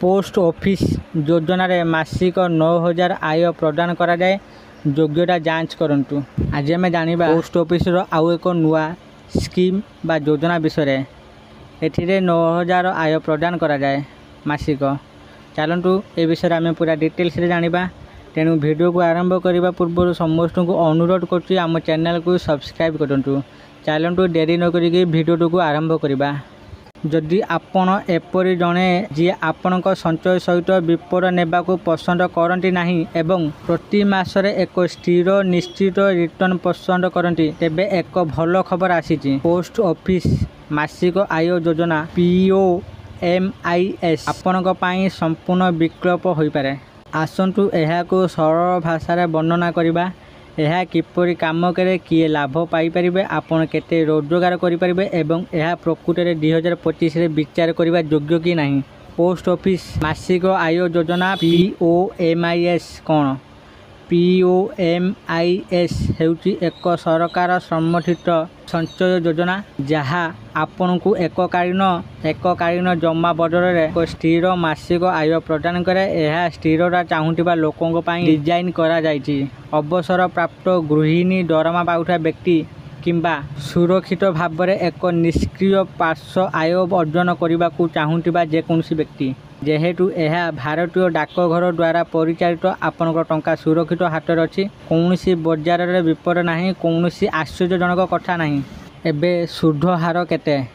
Post office योजन मासिक 9,000 आय प्रदान करा जाए। योग्यता जांच करंतु। आज आम जाना पोस्ट ऑफिस आउ एक नुआ स्कीम बा योजना विषय एथिरे 9,000 आय प्रदान करा जाए मासिक। चलतु ए विषय आम पूरा डिटेल्स रे जानिबा। तेणु वीडियो को आरंभ करने पूर्व समस्त को अनुरोध करुँच आम चैनल को सब्सक्राइब करूँ। चलतु डेरी न करिके वीडियो को आरंभ करवा। जदि आपण एपरी जड़े जी आपण संचय सहित विपद नेबा को पसंद करती नहीं एवं प्रति मासरे एक स्थिर निश्चित रिटर्न पसंद करती तेबे एक भल खबर आसी। पोस्ट ऑफिस मासिक आय योजना POMIS आपण संपूर्ण विकल्प हो पारे। आसतु यह सरल भाषा वर्णना करवा। यह किपरि काम करे, किए लाभ पाई परिबे, आपण केते रोजगार करि परिबे एवं यह प्रकृत में 2025 रे विचार करबा योग्य कि नहीं। पोस्ट ऑफिस मासिक आय योजना POMIS कौन? POMIS हेउची एक सरकार समर्थित संचय योजना जहाँ आपण को एककालीन जमा बदल एक स्थिर मासिक आय प्रदान करे। यह स्थिरता चाहूबा लोकों डिजाइन करा जाइछि। अवसर प्राप्त गृहिणी, दरमा पाउथा व्यक्ति किंबा सुरक्षित भाव में एक निष्क्रिय पार्श्व आय अर्जन करने को चाहूबा जेकोसी व्यक्ति। जेहेतु यह भारतीय डाकघर द्वारा परिचालित आपण टंका सुरक्षित हाथ में अच्छी। कौन बजार में विपद नहीं, कौन आश्चर्यजनक कथा नहीं। एबे सुध हार केते?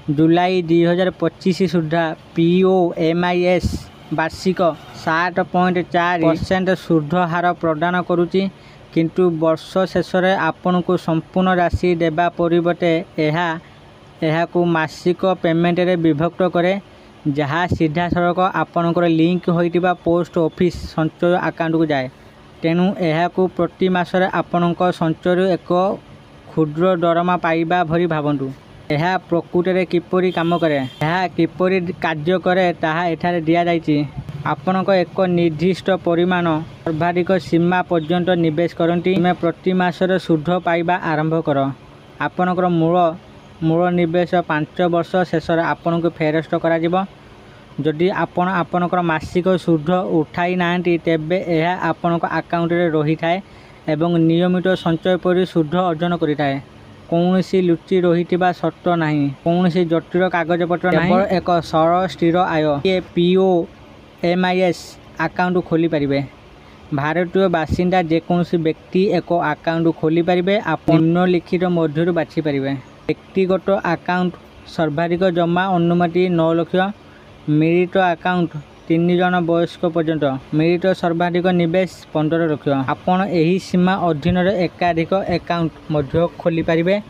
जुलाई 2025 सुधा POMIS वार्षिक 7.4% सुध हार प्रदान करुच्ची। किंतु वर्ष शेष में आपण को संपूर्ण राशि देवा परिवर्ते यह मासिक पेमेंट रे विभक्त करे, जहाँ सीधा सड़क आपणकर लिंक होइतिबा पोस्ट ऑफिस संचय अकाउंट को जाए। तेणु यह प्रति मासरे आपणक संचय एक क्षुद्र दरमा पाइबा भरी भावन्तु। यह प्रकृत में किपरि काम करे, यह किपरि कार्य करे ताहा एठारे दिया जाइछि। आपणक एक निर्दिष्ट परिमाण सर्वाधिक सीमा पर्यंत निवेश करती मैं प्रति मासरे सुध पाइबा आरंभ कर। आपणकर मूल निवेश 5 वर्ष शेष आपन को फेरस्त करा जिवो। जदि आपणकर मासिक सुध उठाई नांती तेबे यह आपणक अकाउंट रे रही थाए एवं नियमित संचय परि सुध अर्जन करिथाए। कौनसी लुचि रहिथिबा शर्त नहीं, कौनसी जटिल कागजपत्र नहीं, एक सरल स्थिर आय ये POMIS अकाउंट खोली पारिबे। भारतीय बासिंदा जेकोसी व्यक्ति एक अकाउंट खोली पारिबे। आप निम्नलिखित मध्यरु बाछि पारिबे। व्यक्तिगत अकाउंट सर्वाधिक जमा अनुमति 9 लाख। मिलित अकाउंट 3 जन वयस्क पर्यंत। मिलित सर्वाधिक निवेश 15 लाख। आपण एही सीमा अधीन एकाधिक अकाउंट मध्य खोली पारिबे।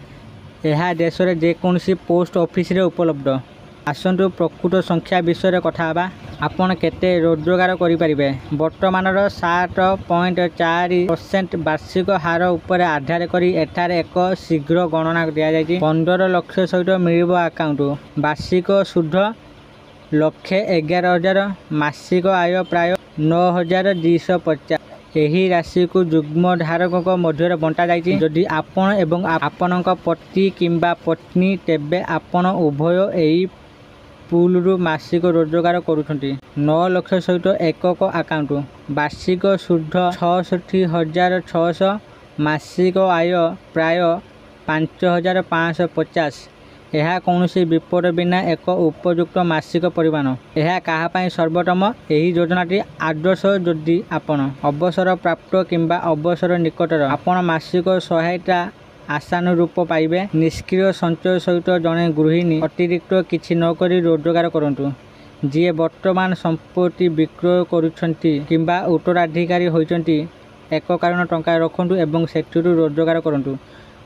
यह देश में जेकोसी पोस्ट ऑफिस रे उपलब्ध। आसतु प्रकृत संख्या विषय कथा बा। आपण केते रोजगार करि परिबे? वर्तमान 7.4% वार्षिक हार उपर आधार करी एठारे एक शीघ्र गणना दिया जाइछि। 15 लाख सहित मिलिबो अकाउंट। वार्षिक सुध 1,11,000। मासिक आय प्राय 9,250। यही राशि को युग्म धारक मध्य बंटा जाइछि। जदि आपण एवं आपणक पति किंबा पत्नी तेबे आपण उभय एही पूल रु मासिक रोजगार करुछंती। 9 लाख सहित एकक अकाउंट। वार्षिक सुध 66,600। मासिक आय प्राय 5,550। यह कौन विपद बिना एक उपयुक्त मासिक परिमाण। यह कहापाई सर्वोत्तम? यही योजनाटी आदर्श जदि आपण अवसर प्राप्त किंबा अवसर निकटर आपण मासिक सहायता आशानुरूप पाइबे। निष्क्रिय संचय सहित जड़े गृहिणी अतिरिक्त किछि न करी रोजगार करंतु। जी वर्तमान संपत्ति विक्रय करुछंती किंबा उत्तराधिकारी होइछंती एक कारण टंका रखंतु एवं सेठुरु रोजगार करंतु।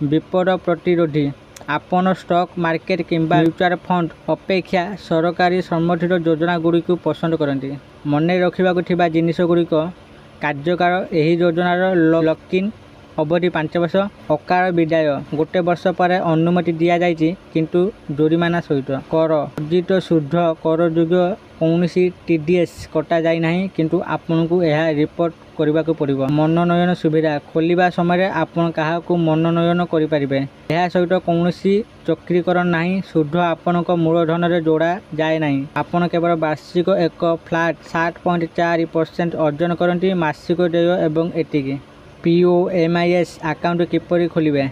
विपद प्रतिरोधी आपण स्टॉक मार्केट किंबा म्यूचुअल फंड अपेक्षा सरकारी समर्थित योजना गुड़ी को पसंद करती। मन रखा थिबा जिनिस गुड़िक कार्यकाल यही योजनार लॉक-इन अवधि 5 वर्ष। अकाल विदाय 1 वर्ष पर अनुमति दि जाइछि, किंतु जोरिमाना सहित। कर अर्जित शुद्ध कर योग्य କୌଣସି TDS କଟାଯାଇ ନାହିଁ, କିନ୍ତୁ ଆପଣଙ୍କୁ ଏହା ରିପୋର୍ଟ କରିବାକୁ ପଡ଼ିବ। ମନୋନୟନ ସୁବିଧା ଖୋଲିବା ସମୟରେ ଆପଣ କାହାକୁ ମନୋନୟନ କରିପାରିବେ। ଏହା ସହିତ କୌଣସି ଚକ୍ରୀକରଣ ନାହିଁ। ସୁଧ ଆପଣଙ୍କ ମୂଳଧନରେ ଯୋଡ଼ା ଯାଏ ନାହିଁ। ଆପଣ କେବଳ ବାର୍ଷିକ ଏକ ଫ୍ଲାଟ୍ 7.4% ଅର୍ଜନ କରନ୍ତି। ମାସିକ ଦେୟ ଏବଂ ଏତିକି। POMIS ଆକାଉଣ୍ଟ କିପରି ଖୋଲିବେ?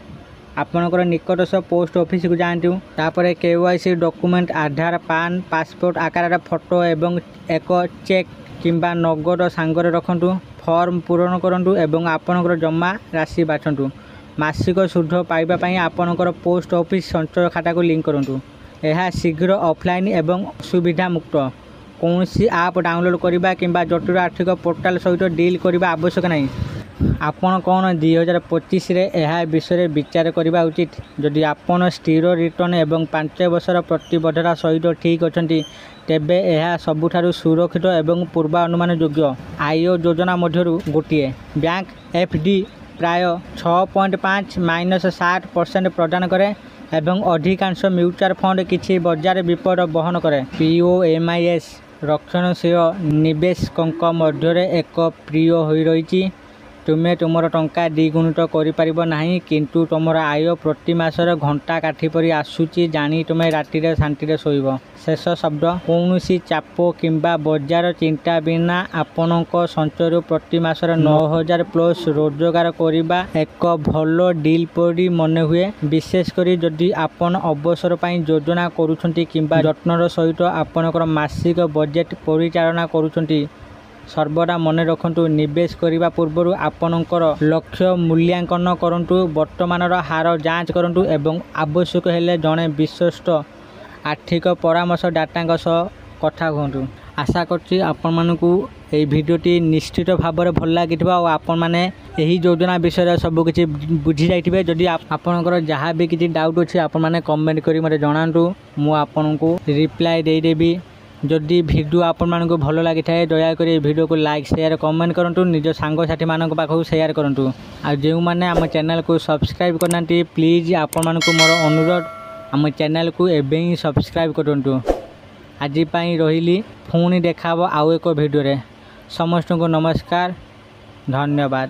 ଆପଣଙ୍କର ନିକଟସ୍ଥ ପୋଷ୍ଟ ଅଫିସକୁ ଯାଆନ୍ତୁ। ତାପରେ KYC ଡକୁମେଣ୍ଟ ଆଧାର, ପାନ୍, ପାସପୋର୍ଟ ଆକାରର ଫଟୋ ଏବଂ ଏକ ଚେକ୍ କିମ୍ବା ନଗଦ ସାଙ୍ଗରେ ରଖନ୍ତୁ। ଫର୍ମ ପୂରଣ କରନ୍ତୁ ଏବଂ ଆପଣଙ୍କର ଜମା ରାଶି ବାଛନ୍ତୁ। ମାସିକ ସୁଧ ପାଇବା ପାଇଁ ଆପଣଙ୍କର ପୋଷ୍ଟ ଅଫିସ ସଞ୍ଚୟ ଖାତାକୁ ଲିଙ୍କ କରନ୍ତୁ। ଏହା ଶୀଘ୍ର, ଅଫଲାଇନ୍ ଏବଂ ଅସୁବିଧା ମୁକ୍ତ। କୌଣସି ଆପ୍ ଡାଉନଲୋଡ୍ କରିବା କିମ୍ବା ଜଟିଳ ଆର୍ଥିକ ପୋର୍ଟାଲ ସହିତ ଡିଲ୍ କରିବା ଆବଶ୍ୟକ ନାହିଁ। ଆପଣ କ'ଣ 2025ରେ ଏହା ବିଷୟରେ ବିଚାର କରିବା ଉଚିତ? ଯଦି ଆପଣ ସ୍ଥିର ରିଟର୍ଣ୍ଣ ଏବଂ 5 ବର୍ଷର ପ୍ରତିବଦ୍ଧତା ସହିତ ଠିକ୍ ଅଛନ୍ତି, ତେବେ ଏହା ସବୁଠାରୁ ସୁରକ୍ଷିତ ଏବଂ ପୂର୍ବାନୁମାନ ଯୋଗ୍ୟ ଆୟ ଯୋଜନା ମଧ୍ୟରୁ ଗୋଟିଏ। ବ୍ୟାଙ୍କ FD ପ୍ରାୟ 6.5-7% ପ୍ରଦାନ କରେ ଏବଂ ଅଧିକାଂଶ ମ୍ୟୁଚୁଆଲ ଫଣ୍ଡ କିଛି ବଜାର ବିପଦ ବହନ କରେ। POMIS ରକ୍ଷଣଶୀଳ ନିବେଶକଙ୍କ ମଧ୍ୟରେ ଏକ ପ୍ରିୟ ହୋଇ ରହିଛି। ତୁମେ ତୁମର ଟଙ୍କା ଦ୍ୱିଗୁଣିତ କରିପାରିବ ନାହିଁ, କିନ୍ତୁ ତୁମର ଆୟ ପ୍ରତି ମାସରେ ଘଣ୍ଟା କାଠି ପରି ଆସୁଛି ଜାଣି ତୁମେ ରାତିରେ ଶାନ୍ତିରେ ଶୋଇବ। ଶେଷ ଶବ୍ଦ। କୌଣସି ଚାପ କିମ୍ବା ବଜାର ଚିନ୍ତା ବିନା ଆପଣଙ୍କ ସଞ୍ଚୟରୁ ପ୍ରତି ମାସରେ 9,000+ ରୋଜଗାର କରିବା ଏକ ଭଲ ଡିଲ୍ ପରି ମନେହୁଏ, ବିଶେଷ କରି ଯଦି ଆପଣ ଅବସର ପାଇଁ ଯୋଜନା କରୁଛନ୍ତି କିମ୍ବା ଯତ୍ନର ସହିତ ଆପଣଙ୍କର ମାସିକ ବଜେଟ୍ ପରିଚାଳନା କରୁଛନ୍ତି। ସର୍ବଦା ମନେ ରଖନ୍ତୁ, ନିବେଶ କରିବା ପୂର୍ବରୁ ଆପଣଙ୍କର ଲକ୍ଷ୍ୟ ମୂଲ୍ୟାଙ୍କନ କରନ୍ତୁ, ବର୍ତ୍ତମାନର ହାର ଯାଞ୍ଚ କରନ୍ତୁ ଏବଂ ଆବଶ୍ୟକ ହେଲେ ଜଣେ ବିଶ୍ୱସ୍ତ ଆର୍ଥିକ ପରାମର୍ଶଦାତାଙ୍କ ସହ କଥା ହୁଅନ୍ତୁ। ଆଶା କରୁଛି ଆପଣମାନଙ୍କୁ ଏହି ଭିଡ଼ିଓଟି ନିଶ୍ଚିତ ଭାବରେ ଭଲ ଲାଗିଥିବ ଆଉ ଆପଣମାନେ ଏହି ଯୋଜନା ବିଷୟରେ ସବୁକିଛି ବୁଝିଯାଇଥିବେ। ଯଦି ଆପଣଙ୍କର ଯାହା ବି କିଛି ଡାଉଟ୍ ଅଛି ଆପଣମାନେ କମେଣ୍ଟ କରି ମୋତେ ଜଣାନ୍ତୁ, ମୁଁ ଆପଣଙ୍କୁ ରିପ୍ଲାଏ ଦେଇଦେବି। ଯଦି ଭିଡ଼ିଓ ଆପଣମାନଙ୍କୁ ଭଲ ଲାଗିଥାଏ ଦୟାକରି ଏହି ଭିଡ଼ିଓକୁ ଲାଇକ୍, ସେୟାର, କମେଣ୍ଟ କରନ୍ତୁ। ନିଜ ସାଙ୍ଗସାଥିମାନଙ୍କ ପାଖକୁ ସେୟାର କରନ୍ତୁ। ଆଉ ଯେଉଁମାନେ ଆମ ଚ୍ୟାନେଲକୁ ସବସ୍କ୍ରାଇବ୍ କରିନାହାନ୍ତି, ପ୍ଲିଜ୍ ଆପଣମାନଙ୍କୁ ମୋର ଅନୁରୋଧ, ଆମ ଚ୍ୟାନେଲକୁ ଏବେ ହିଁ ସବସ୍କ୍ରାଇବ୍ କରନ୍ତୁ। ଆଜି ପାଇଁ ରହିଲି, ପୁଣି ଦେଖା ହେବ ଆଉ ଏକ ଭିଡ଼ିଓରେ। ସମସ୍ତଙ୍କୁ ନମସ୍କାର, ଧନ୍ୟବାଦ।